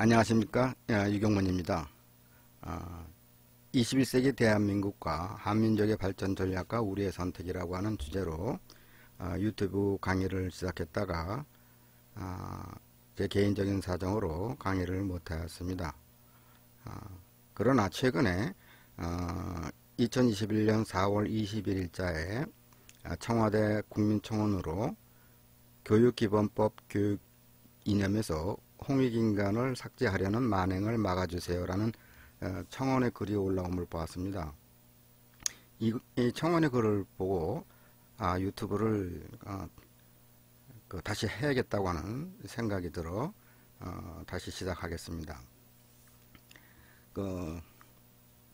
안녕하십니까. 유경문입니다. 21세기 대한민국과 한민족의 발전 전략과 우리의 선택이라고 하는 주제로 유튜브 강의를 시작했다가 제 개인적인 사정으로 강의를 못하였습니다. 그러나 최근에 2021년 4월 21일자에 청와대 국민청원으로 교육기본법 교육 이념에서 홍익인간을 삭제하려는 만행을 막아주세요라는 청원의 글이 올라옴을 보았습니다. 이 청원의 글을 보고 유튜브를 다시 해야겠다고 하는 생각이 들어 다시 시작하겠습니다.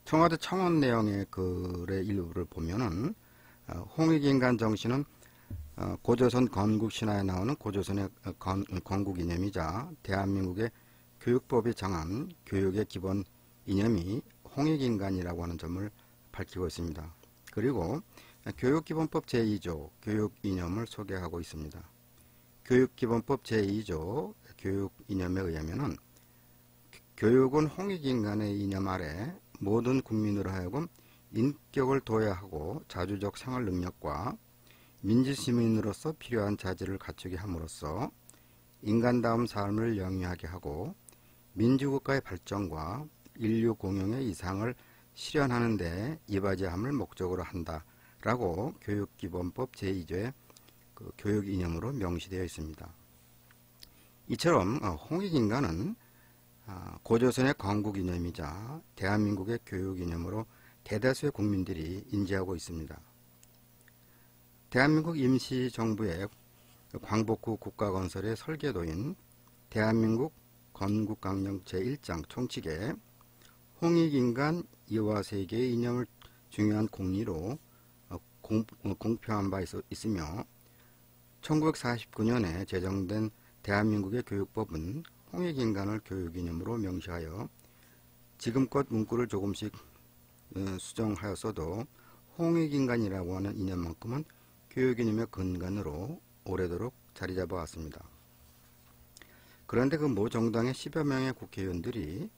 청와대 청원 내용의 글의 일부를 보면은 홍익인간 정신은 고조선 건국신화에 나오는 고조선의 건국 이념이자 대한민국의 교육법이 정한 교육의 기본 이념이 홍익인간이라고 하는 점을 밝히고 있습니다. 그리고 교육기본법 제2조 교육 이념을 소개하고 있습니다. 교육기본법 제2조 교육 이념에 의하면은 교육은 홍익인간의 이념 아래 모든 국민으로 하여금 인격을 도야하고 자주적 생활 능력과 민주시민으로서 필요한 자질을 갖추게 함으로써 인간다운 삶을 영위하게 하고 민주국가의 발전과 인류 공용의 이상을 실현하는 데 이바지함을 목적으로 한다라고 교육기본법 제2조의 교육 이념으로 명시되어 있습니다. 이처럼 홍익인간은 고조선의 건국 이념이자 대한민국의 교육 이념으로 대다수의 국민들이 인지하고 있습니다. 대한민국 임시정부의 광복후 국가건설의 설계도인 대한민국 건국강령 제1장 총칙에 홍익인간 이화세계의 이념을 중요한 공리로 공표한 바 있으며 1949년에 제정된 대한민국의 교육법은 홍익인간을 교육이념으로 명시하여 지금껏 문구를 조금씩 수정하였어도 홍익인간이라고 하는 이념만큼은 교육이념의 근간으로 오래도록 자리잡아 왔습니다. 그런데 그 모 정당의 10여 명의 국회의원들이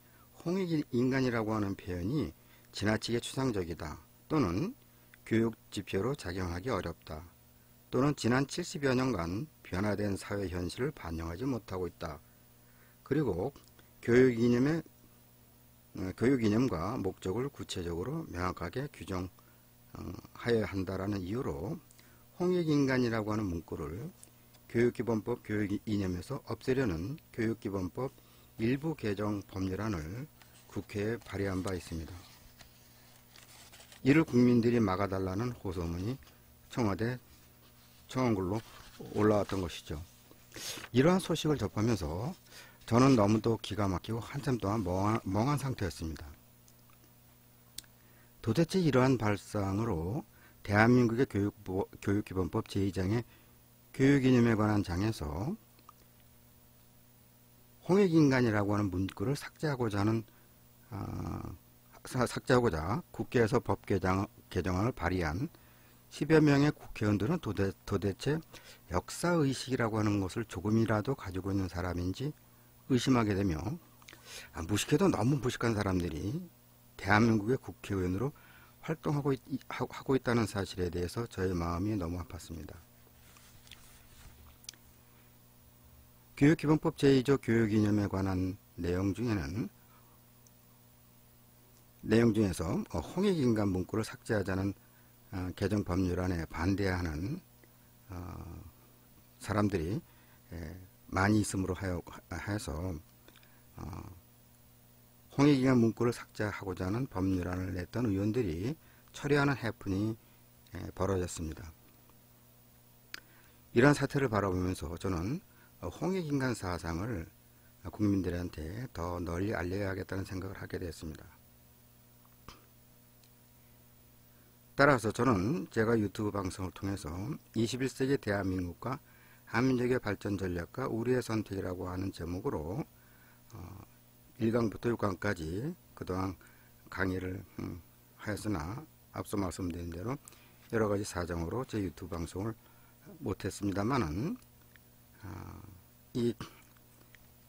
홍익인간이라고 하는 표현이 지나치게 추상적이다 또는 교육지표로 작용하기 어렵다 또는 지난 70여 년간 변화된 사회 현실을 반영하지 못하고 있다. 그리고 교육이념과 목적을 구체적으로 명확하게 규정하여야 한다라는 이유로 홍익인간이라고 하는 문구를 교육기본법 교육이념에서 없애려는 교육기본법 일부 개정 법률안을 국회에 발의한 바 있습니다. 이를 국민들이 막아달라는 호소문이 청와대 청원글로 올라왔던 것이죠. 이러한 소식을 접하면서 저는 너무도 기가 막히고 한참 동안 멍한 상태였습니다. 도대체 이러한 발상으로 대한민국의 교육기본법 제2장의 교육이념에 관한 장에서 홍익인간이라고 하는 문구를 삭제하고자 국회에서 법 개정안을 발의한 10여 명의 국회의원들은 도대체 역사의식이라고 하는 것을 조금이라도 가지고 있는 사람인지 의심하게 되며 무식해도 너무 무식한 사람들이 대한민국의 국회의원으로 활동하고 있다는 사실에 대해서 저의 마음이 너무 아팠습니다. 교육기본법 제2조 교육이념에 관한 내용 중에서 홍익인간 문구를 삭제하자는 개정 법률안에 반대하는 사람들이 많이 있음으로 하여서 홍익인간 문구를 삭제하고자 하는 법률안을 냈던 의원들이 철회하는 해프닝이 벌어졌습니다. 이러한 사태를 바라보면서 저는 홍익인간 사상을 국민들한테 더 널리 알려야겠다는 생각을 하게 되었습니다. 따라서 저는 제가 유튜브 방송을 통해서 21세기 대한민국과 한민족의 발전 전략과 우리의 선택이라고 하는 제목으로 1강부터 6강까지 그동안 강의를 하였으나 앞서 말씀드린 대로 여러가지 사정으로 제 유튜브 방송을 못했습니다만은 이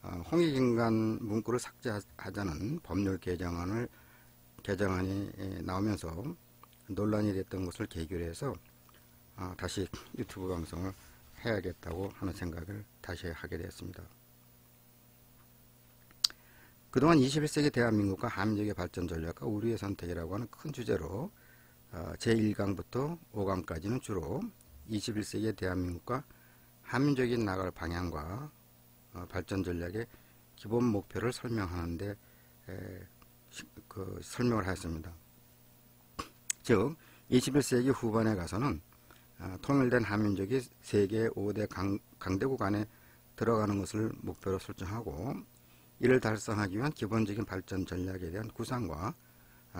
홍익인간 문구를 삭제하자는 법률 개정안이 나오면서 논란이 됐던 것을 계기로 해서 다시 유튜브 방송을 해야겠다고 하는 생각을 다시 하게 되었습니다. 그동안 21세기 대한민국과 한민족의 발전 전략과 우리의 선택이라고 하는 큰 주제로 제1강부터 5강까지는 주로 21세기의 대한민국과 한민족이 나갈 방향과 발전 전략의 기본 목표를 설명하는데 설명을 하였습니다. 즉 21세기 후반에 가서는 통일된 한민족이 세계 5대 강대국 안에 들어가는 것을 목표로 설정하고 이를 달성하기 위한 기본적인 발전 전략에 대한 구상과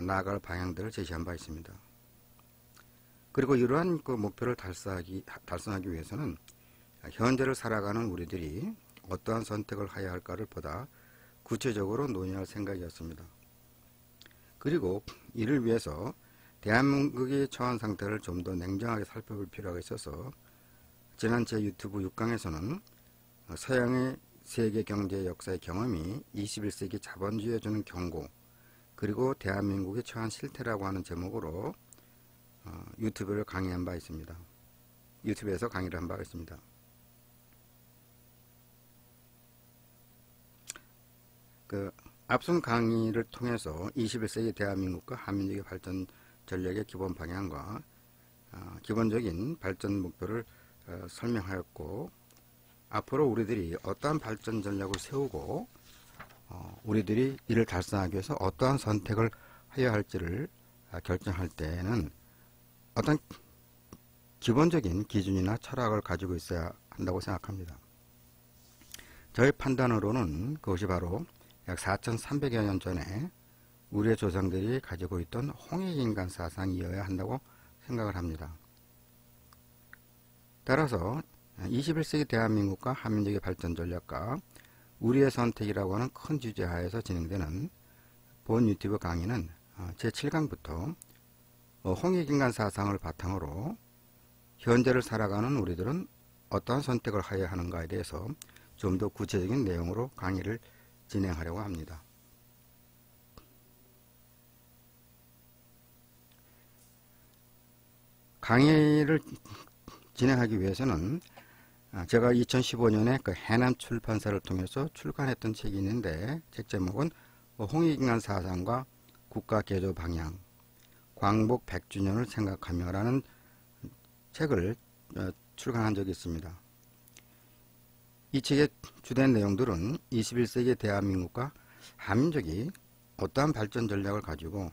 나아갈 방향들을 제시한 바 있습니다. 그리고 이러한 그 목표를 달성하기 위해서는 현재를 살아가는 우리들이 어떠한 선택을 해야 할까를 보다 구체적으로 논의할 생각이었습니다. 그리고 이를 위해서 대한민국이 처한 상태를 좀 더 냉정하게 살펴볼 필요가 있어서 지난 제 유튜브 6강에서는 서양의 세계 경제 역사의 경험이 21세기 자본주의에 주는 경고 그리고 대한민국이 처한 실태라고 하는 제목으로 유튜브에서 강의를 한 바 있습니다. 앞선 강의를 통해서 21세기 대한민국과 한민족의 발전 전략의 기본 방향과 기본적인 발전 목표를 설명하였고 앞으로 우리들이 어떠한 발전 전략을 세우고 우리들이 이를 달성하기 위해서 어떠한 선택을 해야 할지를 결정할 때에는 어떤 기본적인 기준이나 철학을 가지고 있어야 한다고 생각합니다. 저의 판단으로는 그것이 바로 약 4300여 년 전에 우리의 조상들이 가지고 있던 홍익인간 사상이어야 한다고 생각을 합니다. 따라서 21세기 대한민국과 한민족의 발전 전략과 우리의 선택이라고 하는 큰 주제 하에서 진행되는 본 유튜브 강의는 제7강부터 홍익인간 사상을 바탕으로 현재를 살아가는 우리들은 어떠한 선택을 해야 하는가에 대해서 좀 더 구체적인 내용으로 강의를 진행하려고 합니다. 강의를 진행하기 위해서는 제가 2015년에 그 해남 출판사를 통해서 출간했던 책이 있는데 책 제목은 홍익인간 사상과 국가개조 방향 광복 100주년을 생각하며 라는 책을 출간한 적이 있습니다. 이 책의 주된 내용들은 21세기 대한민국과 한민족이 어떠한 발전 전략을 가지고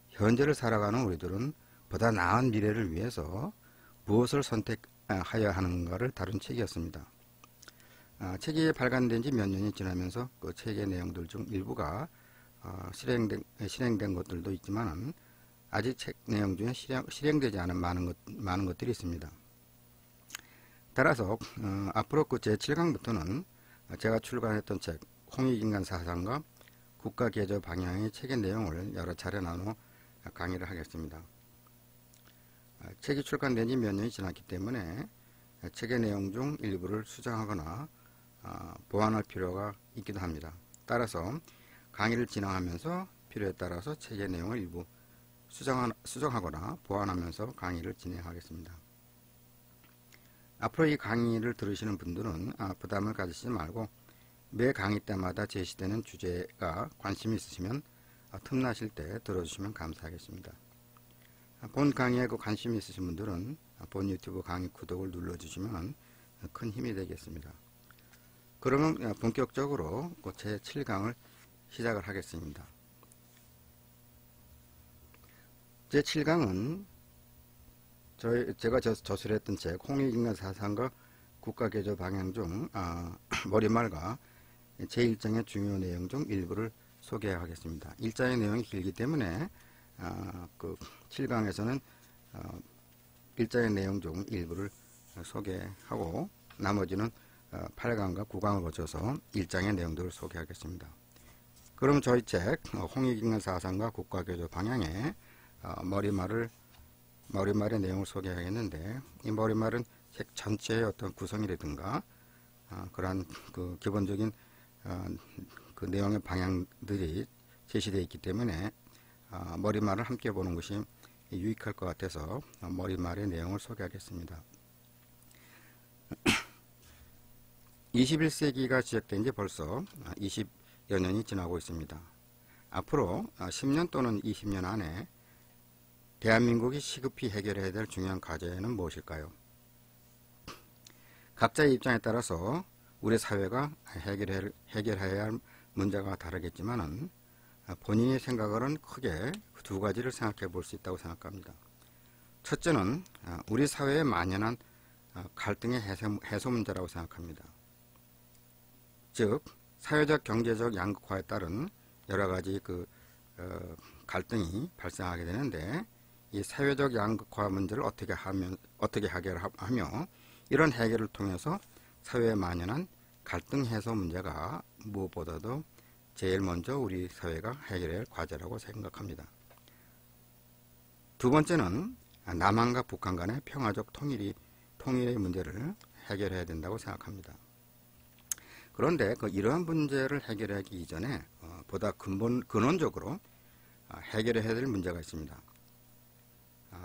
현재를 살아가는 우리들은 보다 나은 미래를 위해서 무엇을 선택하여야 하는가를 다룬 책이었습니다. 책이 발간된 지 몇 년이 지나면서 그 책의 내용들 중 일부가 실행된 것들도 있지만 아직 책 내용 중에 실행되지 않은 많은 것들이 있습니다. 따라서 앞으로 그 제7강부터는 제가 출간했던 책 홍익인간 사상과 국가개조 방향의 책의 내용을 여러 차례 나눠 강의를 하겠습니다. 책이 출간된 지 몇 년이 지났기 때문에 책의 내용 중 일부를 수정하거나 보완할 필요가 있기도 합니다. 따라서 강의를 진행하면서 필요에 따라서 책의 내용을 일부 수정하거나 보완하면서 강의를 진행하겠습니다. 앞으로 이 강의를 들으시는 분들은 부담을 가지시지 말고 매 강의 때마다 제시되는 주제가 관심이 있으시면 틈나실 때 들어주시면 감사하겠습니다. 본 강의에 관심이 있으신 분들은 본 유튜브 강의 구독을 눌러주시면 큰 힘이 되겠습니다. 그러면 본격적으로 제 7강을 시작을 하겠습니다. 제 7강은 제가 저술했던 책 홍익인간 사상과 국가개조 방향 중 머릿말과 제1장의 중요 내용 중 일부를 소개하겠습니다. 1장의 내용이 길기 때문에 그 7강에서는 1장의 내용 중 일부를 소개하고 나머지는 8강과 9강을 거쳐서 1장의 내용들을 소개하겠습니다. 그럼 저희 책 홍익인간 사상과 국가개조 방향의 머릿말의 내용을 소개하겠는데 이 머릿말은 책 전체의 어떤 구성이라든가 그러한 그 기본적인 어, 그 내용의 방향들이 제시되어 있기 때문에 머리말을 함께 보는 것이 유익할 것 같아서 머리말의 내용을 소개하겠습니다. 21세기가 시작된 지 벌써 20여 년이 지나고 있습니다. 앞으로 10년 또는 20년 안에 대한민국이 시급히 해결해야 될 중요한 과제는 무엇일까요? 각자의 입장에 따라서 우리 사회가 해결해야 할 문제가 다르겠지만은 본인의 생각으로는 크게 두 가지를 생각해 볼 수 있다고 생각합니다. 첫째는 우리 사회에 만연한 갈등의 해소 문제라고 생각합니다. 즉 사회적 경제적 양극화에 따른 여러 가지 갈등이 발생하게 되는데 이 사회적 양극화 문제를 어떻게 해결하며 이런 해결을 통해서 사회에 만연한 갈등 해소 문제가 무엇보다도 제일 먼저 우리 사회가 해결해야 할 과제라고 생각합니다. 두 번째는 남한과 북한 간의 평화적 통일의 문제를 해결해야 된다고 생각합니다. 그런데 이러한 문제를 해결하기 이전에 보다 근원적으로 해결해야 될 문제가 있습니다.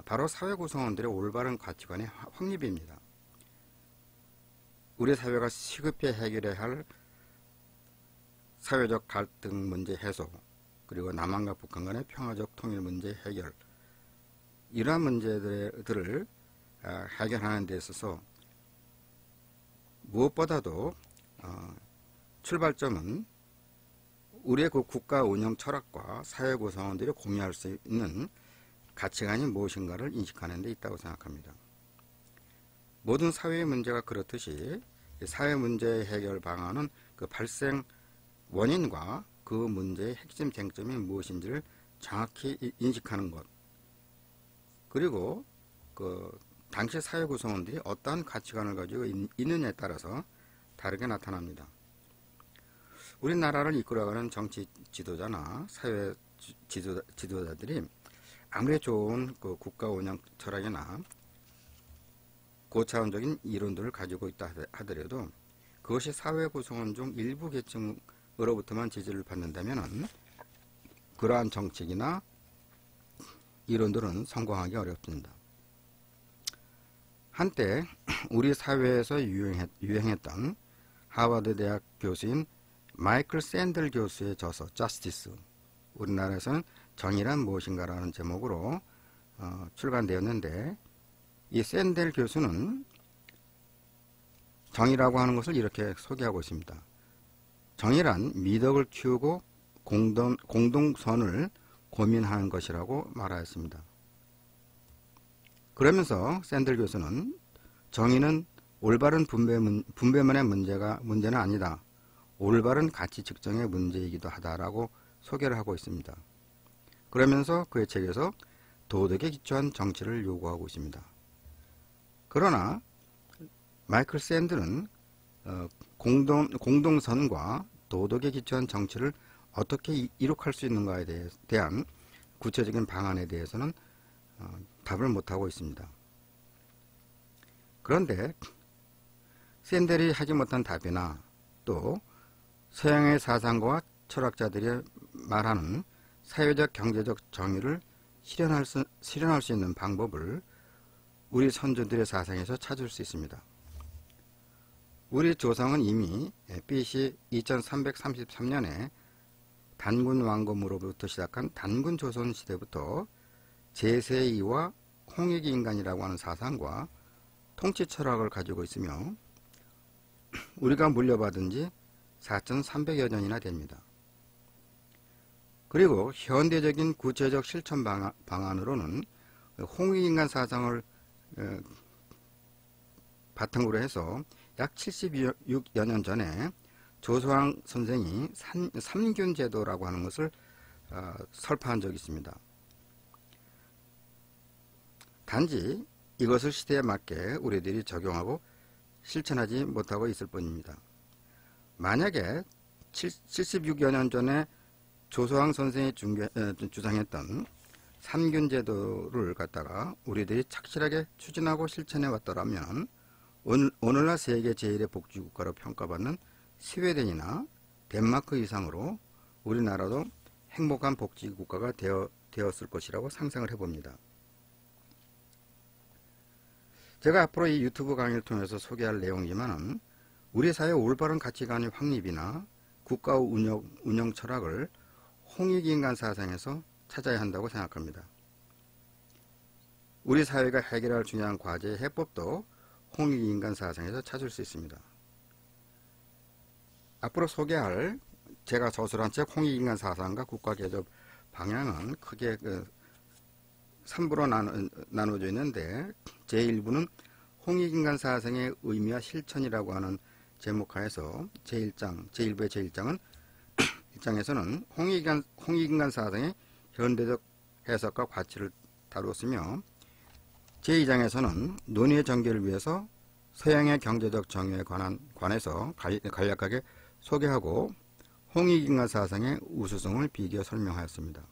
바로 사회 구성원들의 올바른 가치관의 확립입니다. 우리 사회가 시급히 해결해야 할 사회적 갈등 문제 해소, 그리고 남한과 북한 간의 평화적 통일 문제 해결, 이러한 문제들을 해결하는 데 있어서 무엇보다도 출발점은 우리의 국가 운영 철학과 사회 구성원들이 공유할 수 있는 가치관이 무엇인가를 인식하는 데 있다고 생각합니다. 모든 사회의 문제가 그렇듯이 사회 문제의 해결 방안은 그 발생 원인과 그 문제의 핵심 쟁점이 무엇인지를 정확히 인식하는 것, 그리고 당시 사회 구성원들이 어떠한 가치관을 가지고 있느냐에 따라서 다르게 나타납니다. 우리나라를 이끌어가는 정치 지도자나 사회 지도자들이 아무리 좋은 국가 운영 철학이나 고차원적인 이론들을 가지고 있다 하더라도 그것이 사회 구성원 중 일부 계층으로부터만 지지를 받는다면 그러한 정책이나 이론들은 성공하기 어렵습니다. 한때 우리 사회에서 유행했던 하버드 대학 교수인 마이클 샌델 교수의 저서 저스티스, 우리나라에서는 정의란 무엇인가라는 제목으로 출간되었는데, 이 샌델 교수는 정의라고 하는 것을 이렇게 소개하고 있습니다. 정의란 미덕을 키우고 공동선을 고민하는 것이라고 말하였습니다. 그러면서 샌델 교수는 정의는 올바른 분배만의 문제는 아니다. 올바른 가치 측정의 문제이기도 하다라고 소개를 하고 있습니다. 그러면서 그의 책에서 도덕에 기초한 정치를 요구하고 있습니다. 그러나 마이클 샌들은 공동선과 도덕에 기초한 정치를 어떻게 이룩할 수 있는가에 대한 구체적인 방안에 대해서는 답을 못하고 있습니다. 그런데 샌델이 하지 못한 답이나 또 서양의 사상가와 철학자들이 말하는 사회적 경제적 정의를 실현할 수 있는 방법을 우리 선조들의 사상에서 찾을 수 있습니다. 우리 조상은 이미 BC 2333년에 단군 왕검으로부터 시작한 단군 조선 시대부터 제세이와 홍익이 인간이라고 하는 사상과 통치 철학을 가지고 있으며 우리가 물려받은 지 4300여 년이나 됩니다. 그리고 현대적인 구체적 실천 방안으로는 홍익인간 사상을 바탕으로 해서 약 76여 년 전에 조소왕 선생이 삼균 제도라고 하는 것을 설파한 적이 있습니다. 단지 이것을 시대에 맞게 우리들이 적용하고 실천하지 못하고 있을 뿐입니다. 만약에 76여 년 전에 조소왕 선생이 주장했던 삼균제도를 갖다가 우리들이 착실하게 추진하고 실천해 왔더라면 오늘날 세계 제1의 복지국가로 평가받는 스웨덴이나 덴마크 이상으로 우리나라도 행복한 복지국가가 되었을 것이라고 상상을 해봅니다. 제가 앞으로 이 유튜브 강의를 통해서 소개할 내용이지만은 우리 사회의 올바른 가치관의 확립이나 국가 운영 철학을 홍익인간 사상에서 찾아야 한다고 생각합니다. 우리 사회가 해결할 중요한 과제의 해법도 홍익인간 사상에서 찾을 수 있습니다. 앞으로 소개할 제가 저술한 책 홍익인간 사상과 국가개혁 방향은 크게 3부로 나눠져 있는데 제1부는 홍익인간 사상의 의미와 실천이라고 하는 제목하에서 제1장, 제1부의 제1장은 1장에서는 홍익인간 사상의 현대적 해석과 가치를 다루었으며 제2장에서는 논의의 전개를 위해서 서양의 경제적 정의에 관해서 간략하게 소개하고 홍익인간 사상의 우수성을 비교 설명하였습니다.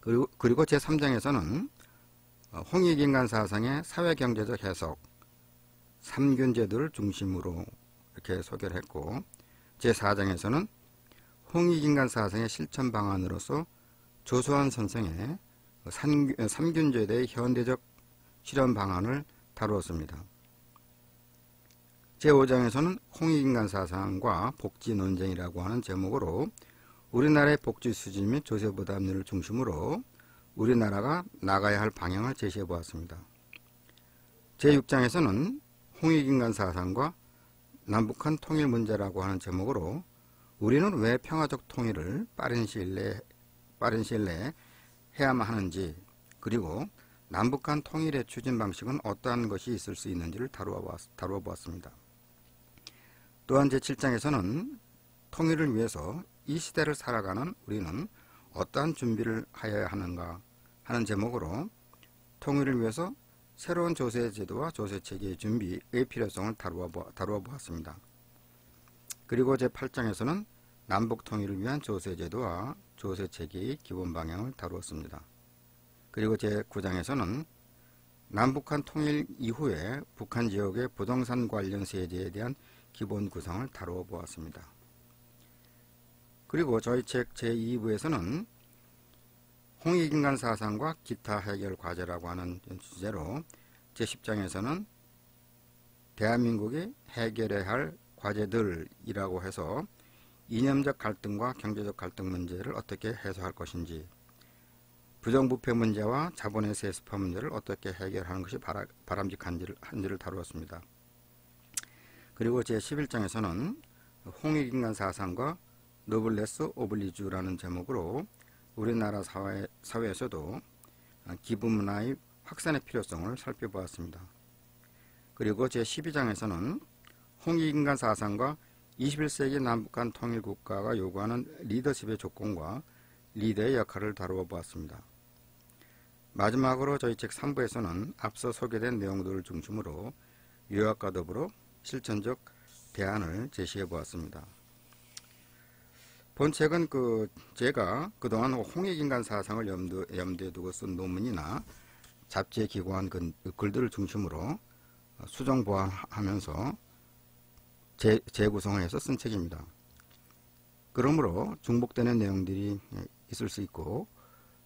그리고 제3장에서는 홍익인간 사상의 사회경제적 해석, 삼균제도를 중심으로 이렇게 소개를 했고 제4장에서는 홍익인간 사상의 실천 방안으로서 조수환 선생의 삼균제도의 현대적 실현 방안을 다루었습니다. 제5장에서는 홍익인간 사상과 복지 논쟁이라고 하는 제목으로 우리나라의 복지 수준 및 조세 부담률을 중심으로 우리나라가 나가야 할 방향을 제시해 보았습니다. 제6장에서는 홍익인간 사상과 남북한 통일 문제라고 하는 제목으로 우리는 왜 평화적 통일을 빠른 시일 내에 해야만 하는지, 그리고 남북한 통일의 추진 방식은 어떠한 것이 있을 수 있는지를 다루어 보았습니다. 또한 제7장에서는 통일을 위해서 이 시대를 살아가는 우리는 어떠한 준비를 하여야 하는가 하는 제목으로 통일을 위해서 새로운 조세제도와 조세체계의 준비의 필요성을 다루어 보았습니다. 그리고 제8장에서는 남북통일을 위한 조세제도와 조세체계의 기본 방향을 다루었습니다. 그리고 제9장에서는 남북한 통일 이후에 북한 지역의 부동산 관련 세제에 대한 기본 구성을 다루어 보았습니다. 그리고 저희 책 제2부에서는 홍익인간 사상과 기타 해결 과제라고 하는 주제로 제10장에서는 대한민국이 해결해야 할 과제들이라고 해서 이념적 갈등과 경제적 갈등 문제를 어떻게 해소할 것인지, 부정부패 문제와 자본의 세습화 문제를 어떻게 해결하는 것이 바람직한지를 다루었습니다. 그리고 제11장에서는 홍익인간 사상과 노블레스 오블리주라는 제목으로 우리나라 사회에서도 기부문화의 확산의 필요성을 살펴보았습니다. 그리고 제12장에서는 홍익인간 사상과 21세기 남북한 통일국가가 요구하는 리더십의 조건과 리더의 역할을 다루어 보았습니다. 마지막으로 저희 책 3부에서는 앞서 소개된 내용들을 중심으로 요약과 더불어 실천적 대안을 제시해 보았습니다. 본 책은 제가 그동안 홍익인간 사상을 염두에 두고 쓴 논문이나 잡지에 기고한 글들을 중심으로 수정 보완하면서 재구성을 해서 쓴 책입니다. 그러므로 중복되는 내용들이 있을 수 있고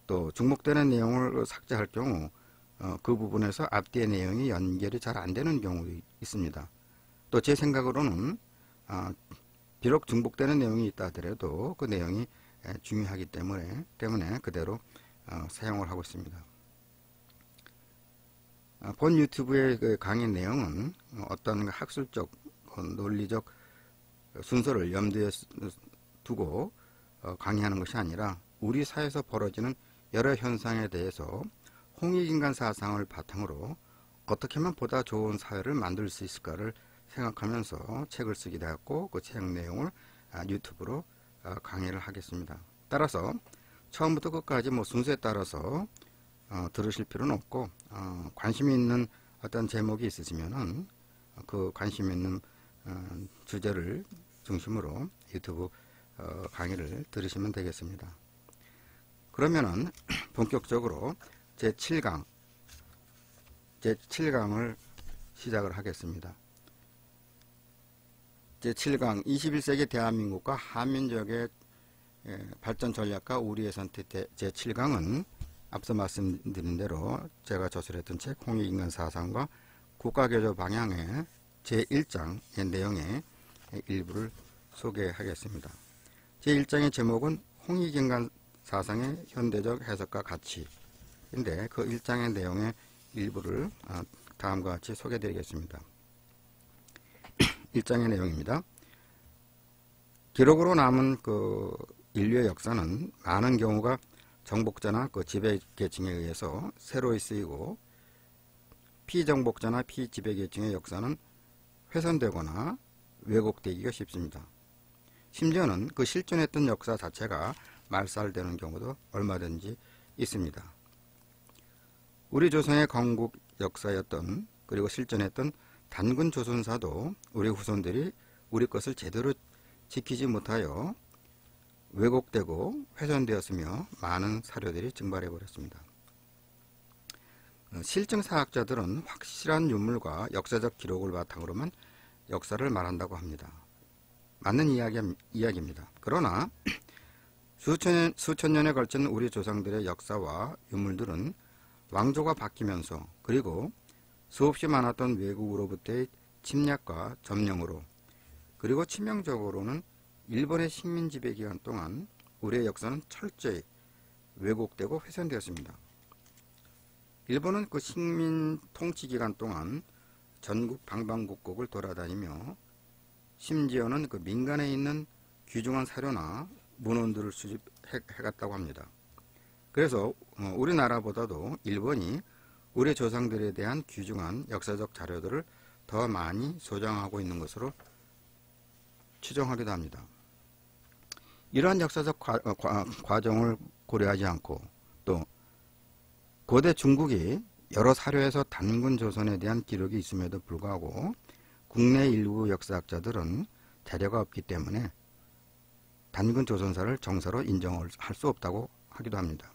또 중복되는 내용을 삭제할 경우 그 부분에서 앞뒤의 내용이 연결이 잘 안 되는 경우도 있습니다. 또 제 생각으로는 비록 중복되는 내용이 있다 하더라도 그 내용이 중요하기 때문에 그대로 사용을 하고 있습니다. 본 유튜브의 그 강의 내용은 어떤 학술적, 논리적 순서를 염두에 두고 강의하는 것이 아니라 우리 사회에서 벌어지는 여러 현상에 대해서 홍익인간 사상을 바탕으로 어떻게 하면 보다 좋은 사회를 만들 수 있을까를 생각하면서 책을 쓰게 되었고 그 책 내용을 유튜브로 강의를 하겠습니다. 따라서 처음부터 끝까지 순서에 따라서 들으실 필요는 없고 관심 있는 어떤 제목이 있으시면은 그 관심 있는 주제를 중심으로 유튜브 강의를 들으시면 되겠습니다. 그러면은 본격적으로 제7강을 시작을 하겠습니다. 제7강 21세기 대한민국과 한민족의 발전 전략과 우리의 선택 제7강은 앞서 말씀드린 대로 제가 저술했던 책 홍익인간 사상과 국가교조 방향의 제1장의 내용의 일부를 소개하겠습니다. 제1장의 제목은 홍익인간 사상의 현대적 해석과 가치인데 그 1장의 내용의 일부를 다음과 같이 소개해드리겠습니다. 1장의 내용입니다. 기록으로 남은 그 인류의 역사는 많은 경우가 정복자나 그 지배계층에 의해서 새로이 쓰이고 피정복자나 피지배계층의 역사는 훼손되거나 왜곡되기가 쉽습니다. 심지어는 그 실존했던 역사 자체가 말살되는 경우도 얼마든지 있습니다. 우리 조선의 건국 역사였던 그리고 실존했던 단군 조선사도 우리 후손들이 우리 것을 제대로 지키지 못하여 왜곡되고 훼손되었으며 많은 사료들이 증발해 버렸습니다. 실증사학자들은 확실한 유물과 역사적 기록을 바탕으로만 역사를 말한다고 합니다. 맞는 이야기입니다. 그러나 수천 년에 걸친 우리 조상들의 역사와 유물들은 왕조가 바뀌면서 그리고 수없이 많았던 외국으로부터의 침략과 점령으로 그리고 치명적으로는 일본의 식민 지배 기간 동안 우리의 역사는 철저히 왜곡되고 훼손되었습니다. 일본은 그 식민 통치 기간 동안 전국 방방곡곡을 돌아다니며 심지어는 그 민간에 있는 귀중한 사료나 문헌들을 수집해갔다고 합니다. 그래서 우리나라보다도 일본이 우리 조상들에 대한 귀중한 역사적 자료들을 더 많이 소장하고 있는 것으로 추정하기도 합니다. 이러한 역사적 과정을 고려하지 않고 또 고대 중국이 여러 사료에서 단군 조선에 대한 기록이 있음에도 불구하고 국내 일부 역사학자들은 자료가 없기 때문에 단군 조선사를 정사로 인정할 수 없다고 하기도 합니다.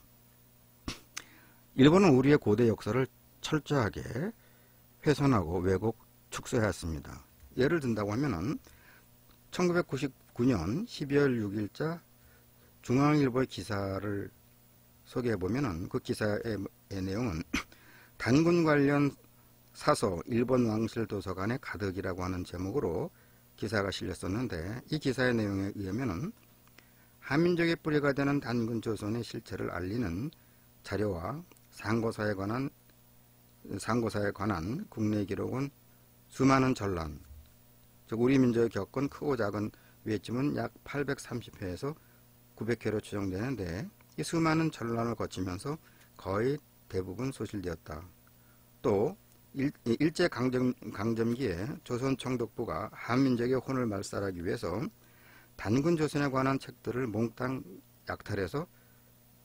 일본은 우리의 고대 역사를 철저하게 훼손하고 왜곡, 축소해왔습니다. 예를 든다고 하면은 1999년 12월 6일자 중앙일보의 기사를 소개해보면은 그 기사의 내용은 단군 관련 사서 일본 왕실 도서관의 가득이라고 하는 제목으로 기사가 실렸었는데 이 기사의 내용에 의하면은 한민족의 뿌리가 되는 단군 조선의 실체를 알리는 자료와 상고사에 관한 국내 기록은 수많은 전란, 즉 우리 민족이 겪은 크고 작은 외침은 약 830회에서 900회로 추정되는데 이 수많은 전란을 거치면서 거의 대부분 소실되었다. 또 일제강점기에 조선 총독부가 한민족의 혼을 말살하기 위해서 단군 조선에 관한 책들을 몽땅 약탈해서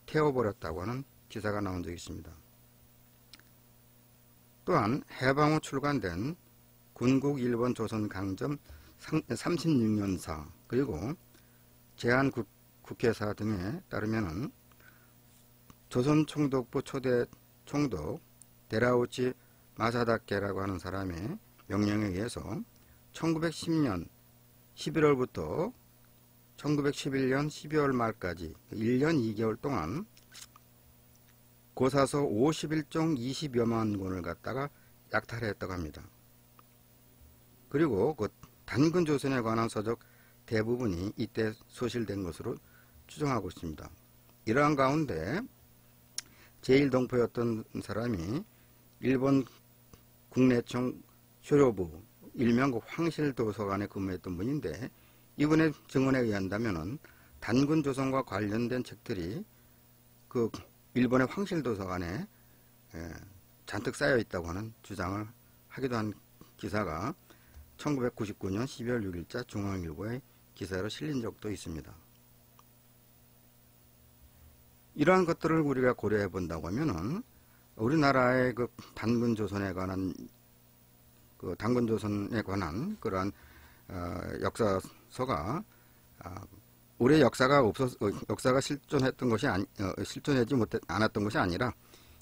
태워버렸다고 하는 기사가 나온 적이 있습니다. 또한 해방 후 출간된 군국 일본 조선 강점 36년사 그리고 제한국회사 등에 따르면은 조선 총독부 초대 총독 데라우치 마사다케라고 하는 사람의 명령에 의해서 1910년 11월부터 1911년 12월 말까지 1년 2개월 동안 고사서 51종 20여만 권을 갖다가 약탈했다고 합니다. 그리고 그 단군 조선에 관한 서적 대부분이 이때 소실된 것으로 추정하고 있습니다. 이러한 가운데 제1동포였던 사람이 일본 국내청 쇼료부 일명 그 황실도서관에 근무했던 분인데 이분의 증언에 의한다면은 단군 조선과 관련된 책들이 그 일본의 황실도서관에 잔뜩 쌓여 있다고 하는 주장을 하기도 한 기사가 1999년 12월 6일자 중앙일보의 기사로 실린 적도 있습니다. 이러한 것들을 우리가 고려해 본다고 하면은 우리나라의 그 단군 조선에 관한 그러한 역사서가 우리의 역사가 실존했던 것이 실존하지 않았던 것이 아니라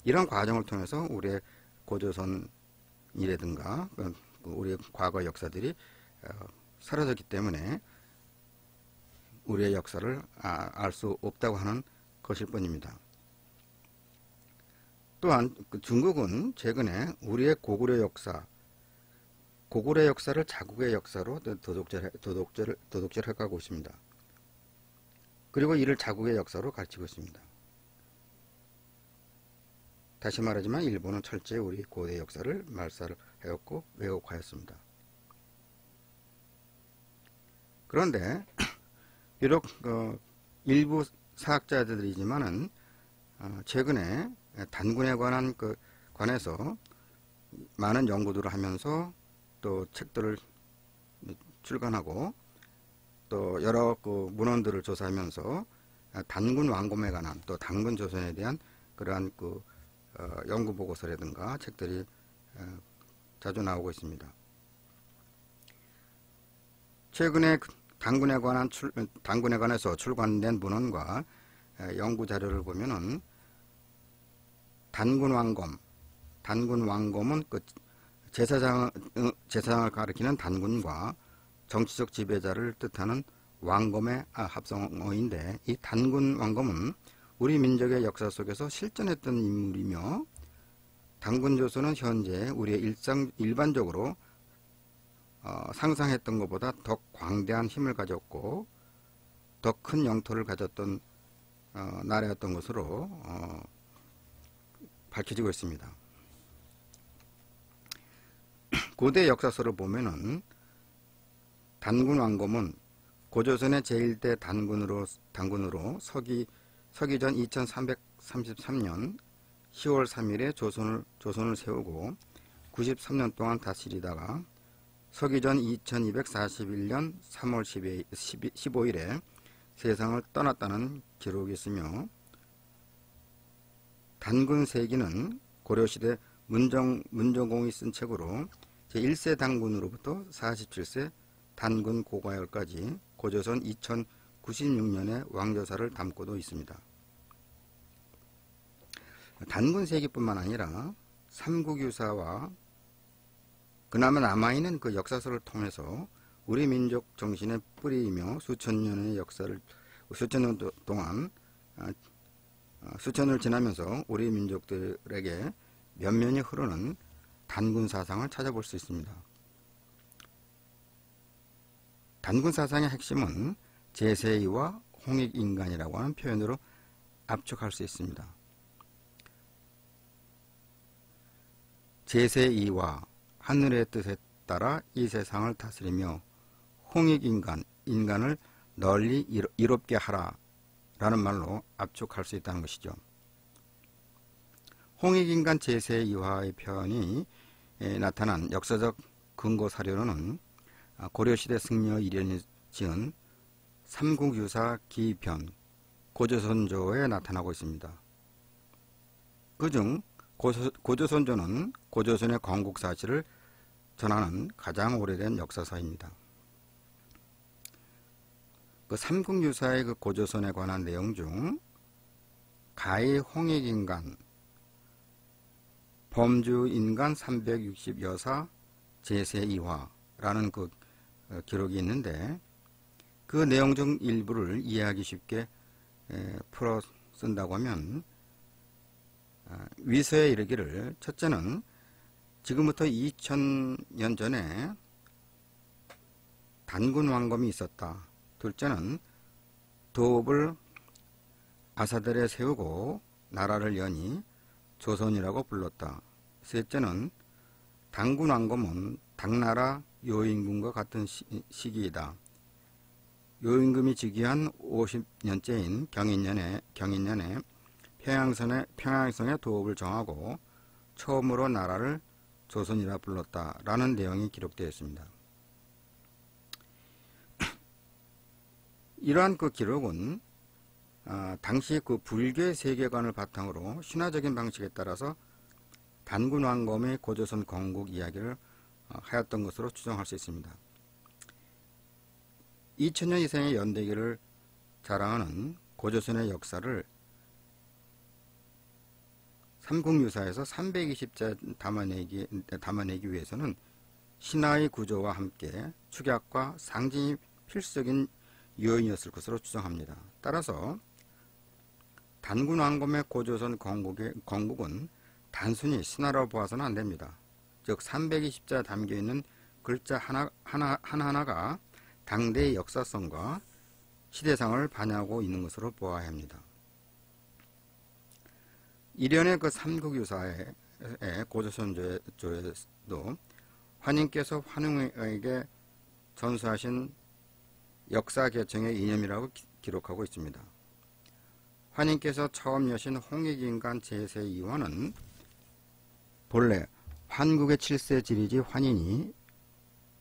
이런 과정을 통해서 우리의 고조선이라든가 우리의 과거 역사들이 사라졌기 때문에 우리의 역사를 알 수 없다고 하는 것일 뿐입니다. 또한 중국은 최근에 우리의 고구려 역사를 자국의 역사로 도독질해가고 있습니다. 그리고 이를 자국의 역사로 가르치고 있습니다. 다시 말하지만 일본은 철저히 우리 고대 역사를 말살하였고 왜곡하였습니다. 그런데 비록 일부 사학자들이지만은 최근에 단군에 관해서 많은 연구들을 하면서 또 책들을 출간하고 또 여러 문헌들을 조사하면서 단군 왕검에 관한 또 단군 조선에 대한 그러한 연구 보고서라든가 책들이 자주 나오고 있습니다. 최근에 단군에 관해서 출간된 문헌과 연구 자료를 보면은 단군 왕검은 제사장을 가리키는 단군과 정치적 지배자를 뜻하는 왕검의 합성어인데, 이 단군 왕검은 우리 민족의 역사 속에서 실존했던 인물이며 단군 조선은 현재 우리의 일반적으로 상상했던 것보다 더 광대한 힘을 가졌고 더 큰 영토를 가졌던 나라였던 것으로 밝혀지고 있습니다. 고대 역사서를 보면은 단군 왕검은 고조선의 제1대 단군으로 서기전 2333년 10월 3일에 조선을 세우고 93년 동안 다스리다가 서기전 2241년 3월 15일에 세상을 떠났다는 기록이 있으며, 단군세기는 고려시대 문정공이 쓴 책으로 제1세 단군으로부터 47세 단군 고과열까지 고조선 2096년의 왕조사를 담고도 있습니다. 단군세기뿐만 아니라 삼국유사와 그나마 남아있는 그 역사서를 통해서 우리 민족 정신의 뿌리이며 수천 년을 지나면서 우리 민족들에게 면면이 흐르는 단군 사상을 찾아볼 수 있습니다. 단군 사상의 핵심은 제세이와 홍익인간이라고 하는 표현으로 압축할 수 있습니다. 제세이와 하늘의 뜻에 따라 이 세상을 다스리며 홍익인간을 널리 이롭게 하라 라는 말로 압축할 수 있다는 것이죠. 홍익인간 제세이화의 표현이 나타난 역사적 근거 사료로는 고려시대 승려 이련이 지은 삼국유사 기편 고조선조에 나타나고 있습니다. 그중 고조선조는 고조선의 건국 사실을 전하는 가장 오래된 역사서입니다. 그 삼국유사의 그 고조선에 관한 내용 중 가히 홍익인간, 범주인간 360여사 제세이화라는 그 기록이 있는데, 그 내용 중 일부를 이해하기 쉽게 풀어 쓴다고 하면 위서에 이르기를, 첫째는 지금부터 2000년 전에 단군 왕검이 있었다. 둘째는 도읍을 아사들에 세우고 나라를 여니 조선이라고 불렀다. 셋째는 단군 왕검은 당나라 요임금과 같은 시기이다. 요임금이 즉위한 50년째인 경인년에 평양성에 도읍을 정하고 처음으로 나라를 조선이라 불렀다라는 내용이 기록되어 있습니다. 이러한 그 기록은 당시 그 불교의 세계관을 바탕으로 신화적인 방식에 따라서 단군 왕검의 고조선 건국 이야기를 하였던 것으로 추정할 수 있습니다. 2000년 이상의 연대기를 자랑하는 고조선의 역사를 삼국유사에서 320자 담아내기 위해서는 신화의 구조와 함께 축약과 상징이 필수적인 요인이었을 것으로 추정합니다. 따라서 단군 왕검의 고조선 건국은 단순히 신화로 보아서는 안됩니다. 즉 320자 담겨있는 글자 하나하나가 당대의 역사성과 시대상을 반영하고 있는 것으로 보아야 합니다. 이련의 그 삼국유사의 고조선조에도 환인께서 환웅에게 전수하신 역사계청의 이념이라고 기록하고 있습니다. 환인께서 처음 여신 홍익인간 제2화는 본래 환국의 7세 지리지 환인이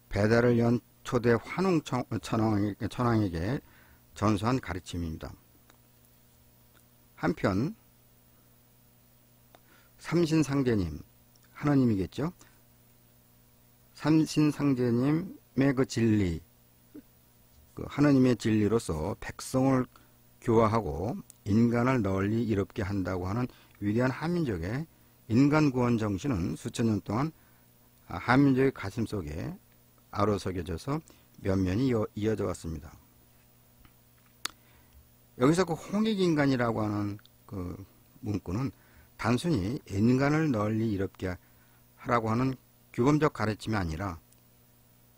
배달을 연 초대 환웅 천황에게 전수한 가르침입니다. 한편 삼신상제님, 하나님이겠죠. 삼신상제님의 그 진리, 그 하나님의 진리로서 백성을 교화하고 인간을 널리 이롭게 한다고 하는 위대한 한민족의 인간 구원 정신은 수천 년 동안 한민족의 가슴 속에 아로새겨져서 면면이 이어져 왔습니다. 여기서 그 홍익인간이라고 하는 그 문구는 단순히 인간을 널리 이롭게 하라고 하는 규범적 가르침이 아니라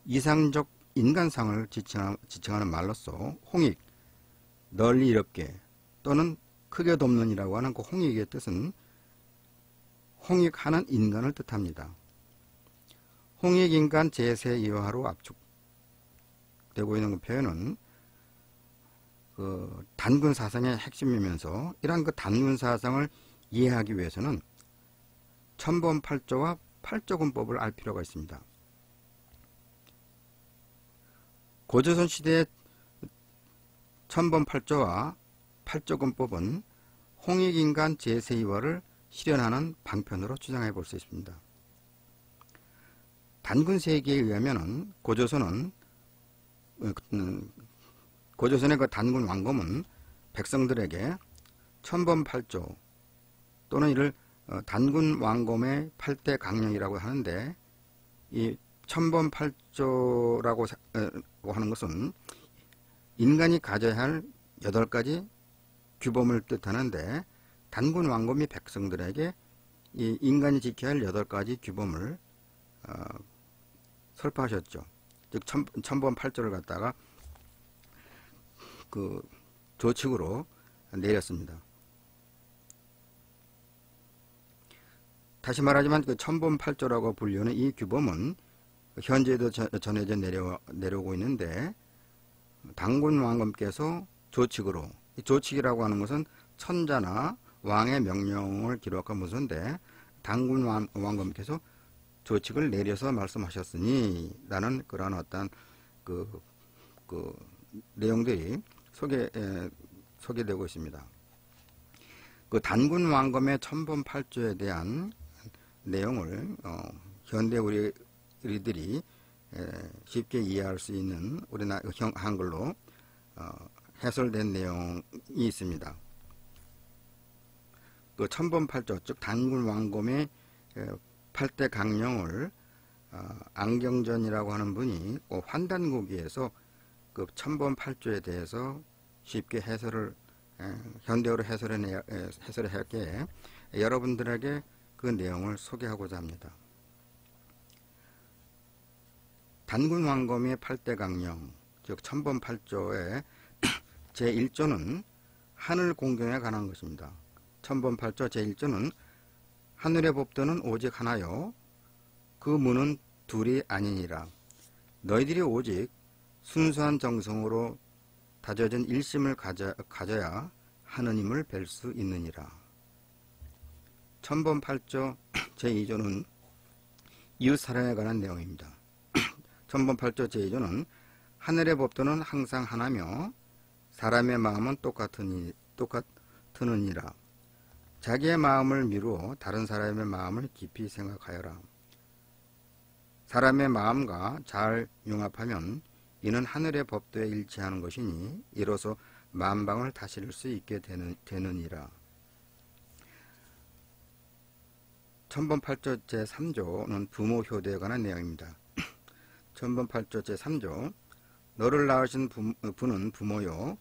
이상적 인간상을 지칭하는 말로서 홍익, 널리 이롭게 또는 크게 돕는이라고 하는 그 홍익의 뜻은 홍익하는 인간을 뜻합니다. 홍익인간 제2화로 압축되고 있는 그 표현은 그 단군 사상의 핵심이면서 이러한 그 단군 사상을 이해하기 위해서는 천범팔조와 팔조군법을 알 필요가 있습니다. 고조선 시대의 천범팔조와 팔조군법은 홍익인간 제2화를 실현하는 방편으로 추정해 볼 수 있습니다. 단군 세기에 의하면 고조선의 그 단군 왕검은 백성들에게 천범팔조 또는 이를 단군 왕검의 8대 강령이라고 하는데, 이 천범팔조라고 하는 것은 인간이 가져야 할 8가지 규범을 뜻하는데, 단군 왕검이 백성들에게 이 인간이 지켜야 할 8가지 규범을 설파하셨죠. 즉 천범팔조를 갖다가 그 조칙으로 내렸습니다. 다시 말하지만 그 천범팔조라고 불리는 이 규범은 현재도 전해져 내려오고 있는데, 단군 왕검께서 조칙으로, 이 조칙이라고 하는 것은 천자나 왕의 명령을 기록한 문서인데, 단군 왕검께서 조칙을 내려서 말씀하셨으니 라는 그런 어떤 그 내용들이 소개되고 있습니다. 그 단군 왕검의 천범팔조에 대한 내용을 현대 우리들이 쉽게 이해할 수 있는 우리나라 한글로 해설된 내용이 있습니다. 그 천범팔조, 즉 단군 왕검의 8대 강령을 안경전이라를 하는 분이 환단고기에서 그 천범팔조에 대해서 쉽게 현대어로 해설했기에 여러분들에게 그 내용을 소개하고자 합니다. 단군 왕검의 8대 강령, 즉 천범팔조의 제1조는 하늘 공경에 관한 것입니다. 천범팔조 제1조는 하늘의 법도는 오직 하나요 그 문은 둘이 아니니라. 너희들이 오직 순수한 정성으로 다져진 일심을 가져야 하느님을 뵐 수 있느니라. 천범팔조 제2조는 이웃사랑에 관한 내용입니다. 천범팔조 제2조는 하늘의 법도는 항상 하나며 사람의 마음은 똑같으니라. 자기의 마음을 미루어 다른 사람의 마음을 깊이 생각하여라. 사람의 마음과 잘 융합하면 이는 하늘의 법도에 일치하는 것이니 이로써 만방을 다스릴 수 있게 되느니라. 천범팔조 제3조는 부모 효도에 관한 내용입니다. 천번 8조 제3조 너를 낳으신 분은 부모요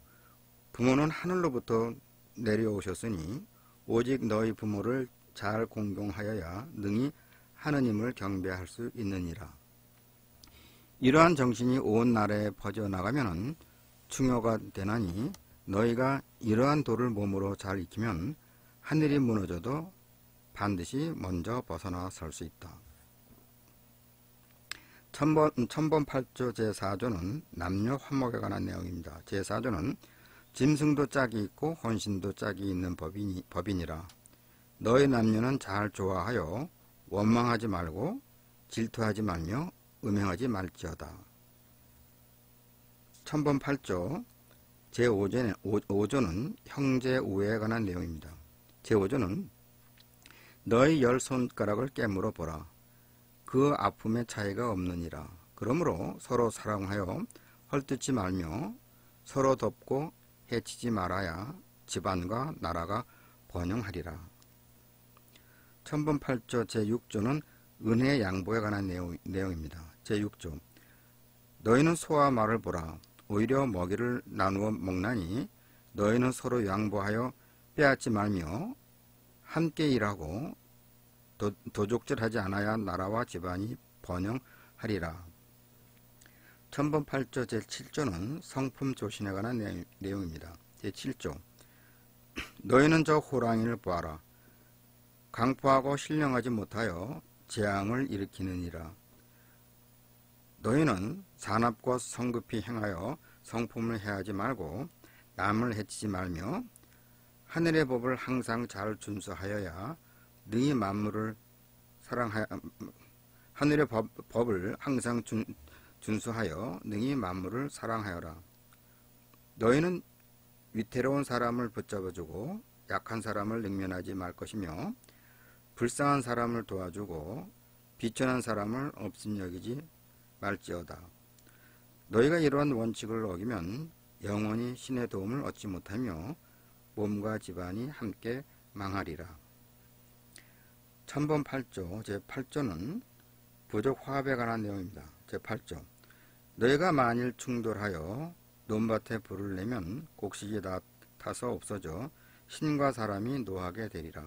부모는 하늘로부터 내려오셨으니 오직 너희 부모를 잘 공경하여야 능히 하느님을 경배할 수 있느니라. 이러한 정신이 온 나라에 퍼져나가면 충효가 되나니 너희가 이러한 도를 몸으로 잘 익히면 하늘이 무너져도 반드시 먼저 벗어나 설 수 있다. 천번 8조 제4조는 남녀 화목에 관한 내용입니다. 제4조는 짐승도 짝이 있고 혼신도 짝이 있는 법이니라. 너희 남녀는 잘 좋아하여 원망하지 말고 질투하지 말며 음행하지 말지어다. 천번 8조 제5조는 형제 우애에 관한 내용입니다. 제5조는 너희 10손가락을 깨물어 보라. 그 아픔에 차이가 없느니라. 그러므로 서로 사랑하여 헐뜯지 말며 서로 돕고 해치지 말아야 집안과 나라가 번영하리라. 천번 8조 제6조는 은혜 양보에 관한 내용입니다. 제6조 너희는 소와 말을 보라. 오히려 먹이를 나누어 먹나니 너희는 서로 양보하여 빼앗지 말며 함께 일하고 도적질하지 않아야 나라와 집안이 번영하리라. 천번 8조 제7조는 성품 조신에 관한 내용입니다. 제7조 너희는 저 호랑이를 보아라. 강포하고 신령하지 못하여 재앙을 일으키느니라. 너희는 산업과 성급히 행하여 성품을 해하지 말고 남을 해치지 말며 하늘의 법을 항상 잘 준수하여야 능히 만물을 사랑하여 하늘의 법을 항상 준수하여 능히 만물을 사랑하여라. 너희는 위태로운 사람을 붙잡아주고 약한 사람을 능멸하지 말 것이며 불쌍한 사람을 도와주고 비천한 사람을 업신여기지 말지어다. 너희가 이러한 원칙을 어기면 영원히 신의 도움을 얻지 못하며 몸과 집안이 함께 망하리라. 천번 8조 제8조는 부족 화합에 관한 내용입니다. 제8조 너희가 만일 충돌하여 논밭에 불을 내면 곡식이 다 타서 없어져 신과 사람이 노하게 되리라.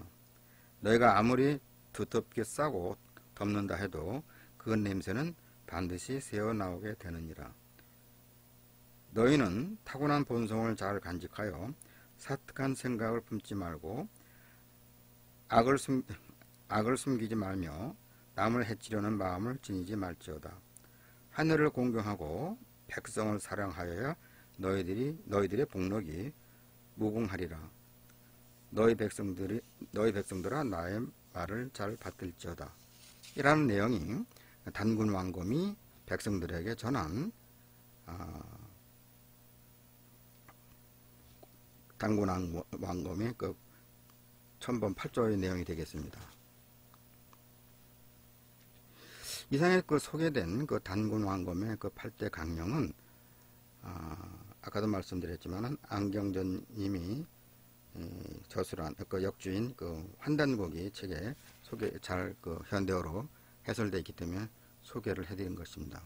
너희가 아무리 두텁게 싸고 덮는다 해도 그 냄새는 반드시 새어나오게 되느니라. 너희는 타고난 본성을 잘 간직하여 사특한 생각을 품지 말고 악을 숨기지 말며 남을 해치려는 마음을 지니지 말지어다. 하늘을 공경하고 백성을 사랑하여야 너희들의 복록이 무궁하리라. 너희 백성들아 나의 말을 잘 받들지어다. 이라는 내용이 단군 왕검이 백성들에게 전한 단군 왕검의 그 천번 8조의 내용이 되겠습니다. 이상에 그 소개된 그 단군 왕검의 그 8대 강령은 아까도 말씀드렸지만은 안경전님이 저술한 그 역주인 그 환단고기 책에 잘 그 현대어로 해설되어 있기 때문에 소개를 해드린 것입니다.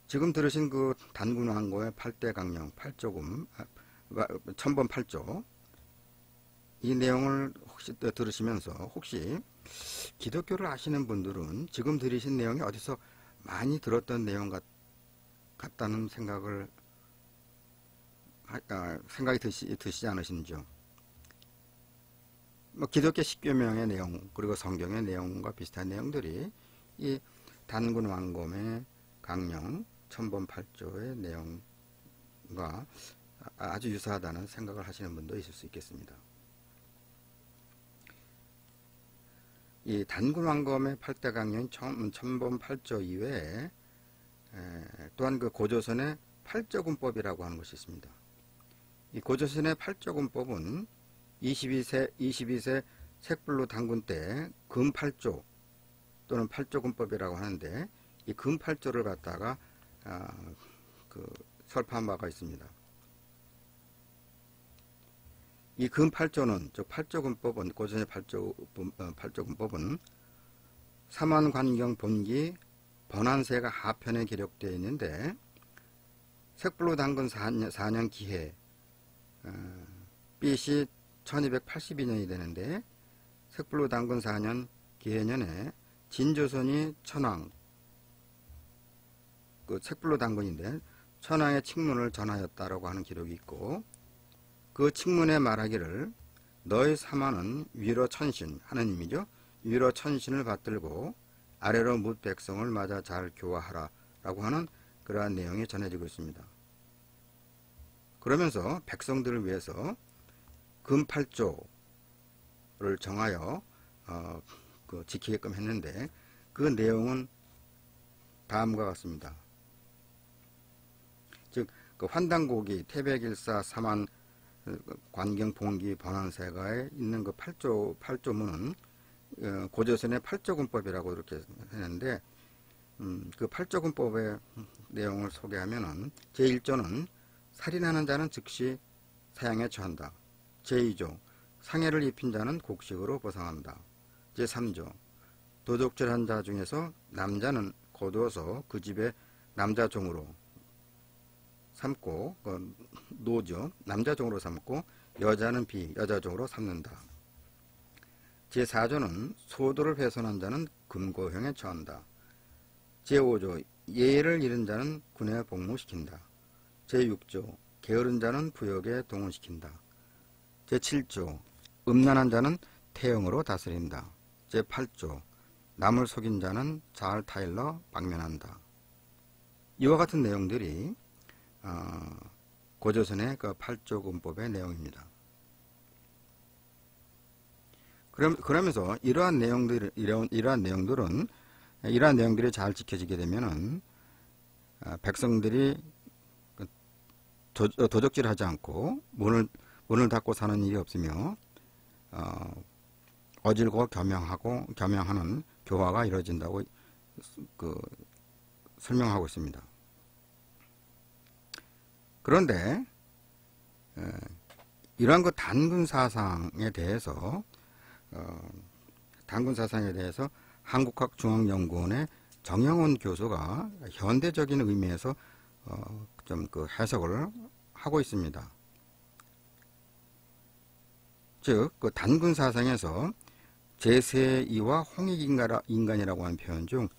지금 들으신 그 단군 왕고의 8대 강령 8조금 천번 8조 이 내용을 혹시 들으시면서 혹시 기독교를 아시는 분들은 지금 들으신 내용이 어디서 많이 들었던 내용 같다는 생각이 드시지 않으신지요? 뭐 기독교 10계명의 내용 그리고 성경의 내용과 비슷한 내용들이 이 단군 왕검의 강령 천번 8조의 내용과 아주 유사하다는 생각을 하시는 분도 있을 수 있겠습니다. 이 단군 왕검의 8대 강령인 천번 8조 이외에 또한 그 고조선의 8조군법이라고 하는 것이 있습니다. 이 고조선의 8조군법은 22세 색불로 단군 때 금 8조 또는 8조군법이라고 하는데 이 금 8조를 갖다가 그 설파한 바가 있습니다. 이 금 8조는 즉 8조군법은 고조선의 8조군법은 삼원관경 본기 번안세가 하편에 기록되어 있는데 색불로 담근 4년 기해 BC 1282년이 되는데 색불로 담근 4년 기해년에 진조선이 천황, 그 색불로 담근인데 천황의 칙문을 전하였다라고 하는 기록이 있고, 그 칙문에 말하기를 너희 사마는 위로 천신, 하느님이죠. 위로 천신을 받들고 아래로 뭇 백성을 맞아 잘 교화하라 라고 하는 그러한 내용이 전해지고 있습니다. 그러면서 백성들을 위해서 금 8조를 정하여 지키게끔 했는데, 그 내용은 다음과 같습니다. 즉, 그 환단고기, 태백일사, 사만, 관경, 봉기, 번안세가에 있는 그 8조문은 고조선의 8조군법이라고 이렇게 했는데, 그 8조군법의 내용을 소개하면은, 제1조는 살인하는 자는 즉시 사형에 처한다. 제2조, 상해를 입힌 자는 곡식으로 보상한다. 제3조, 도적질한 자 중에서 남자는 거두어서 그 집에 남자 종으로 삼고, 노죠. 남자 종으로 삼고 여자는 여자 종으로 삼는다. 제4조는 소도를 훼손한 자는 금고형에 처한다. 제5조, 예의를 잃은 자는 군에 복무시킨다. 제6조, 게으른 자는 부역에 동원시킨다. 제7조, 음란한 자는 태형으로 다스린다. 제8조, 남을 속인 자는 자을 타일러 방면한다. 이와 같은 내용들이 고조선의 그 8조군법의 내용입니다. 그러면서 이러한 내용들이 잘 지켜지게 되면은 백성들이 도적질하지 않고 문을 닫고 사는 일이 없으며 어질고 겸양하는 교화가 이루어진다고 설명하고 있습니다. 그런데 이러한 그 단군 사상에 대해서 한국학중앙연구원의 정영훈 교수가 현대적인 의미에서 좀 그 해석을 하고 있습니다. 즉, 그 단군 사상에서 제세이와 홍익인간이라고 하는 표현 중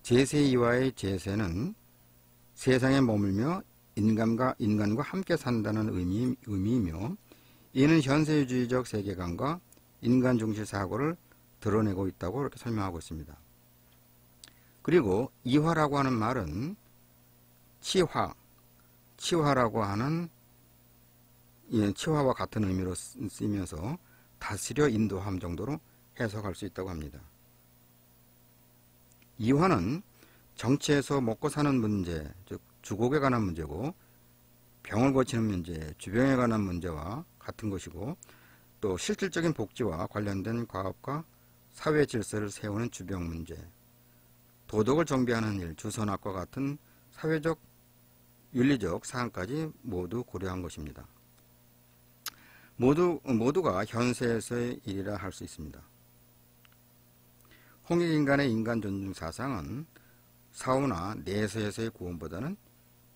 제세이와의 제세는 세상에 머물며 인간과 함께 산다는 의미이며, 이는 현세주의적 세계관과 인간 중시 사고를 드러내고 있다고 이렇게 설명하고 있습니다. 그리고 이화라고 하는 말은 치화라고 하는 치화와 같은 의미로 쓰이면서 다스려 인도함 정도로 해석할 수 있다고 합니다. 이화는 정치에서 먹고 사는 문제, 즉 주곡에 관한 문제고, 병을 고치는 문제, 주병에 관한 문제와 같은 것이고, 또 실질적인 복지와 관련된 과업과 사회 질서를 세우는 주병 문제, 도덕을 정비하는 일, 주선학과 같은 사회적, 윤리적 사항까지 모두 고려한 것입니다. 모두가 현세에서의 일이라 할 수 있습니다. 홍익인간의 인간 존중 사상은 사후나 내세에서의 구원보다는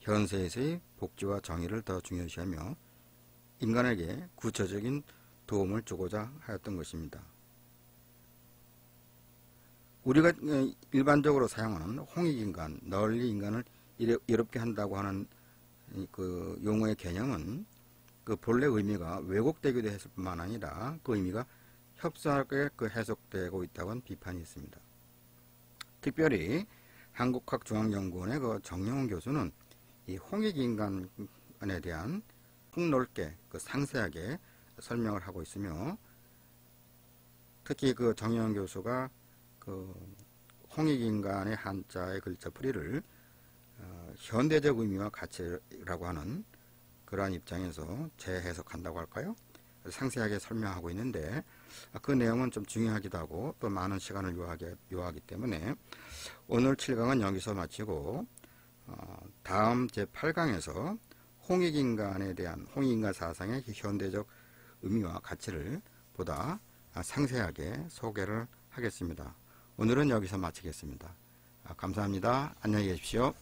현세에서의 복지와 정의를 더 중요시하며 인간에게 구체적인 도움을 주고자 하였던 것입니다. 우리가 일반적으로 사용하는 홍익인간, 널리 인간을 이롭게 한다고 하는 그 용어의 개념은 그 본래 의미가 왜곡되기도 했을 뿐만 아니라 그 의미가 협소하게 해석되고 있다고 비판이 있습니다. 특별히 한국학중앙연구원의 그 정영훈 교수는 이 홍익인간에 대한 폭넓게 상세하게 설명을 하고 있으며, 특히 그 정영훈 교수가 그 홍익인간의 한자의 글자 풀이를 현대적 의미와 가치라고 하는 그러한 입장에서 재해석한다고 할까요? 상세하게 설명하고 있는데, 그 내용은 좀 중요하기도 하고 또 많은 시간을 요하기 때문에 오늘 7강은 여기서 마치고 다음 제8강에서 홍익인간에 대한 홍익인간 사상의 현대적 의미와 가치를 보다 상세하게 소개를 하겠습니다. 오늘은 여기서 마치겠습니다. 감사합니다. 안녕히 계십시오.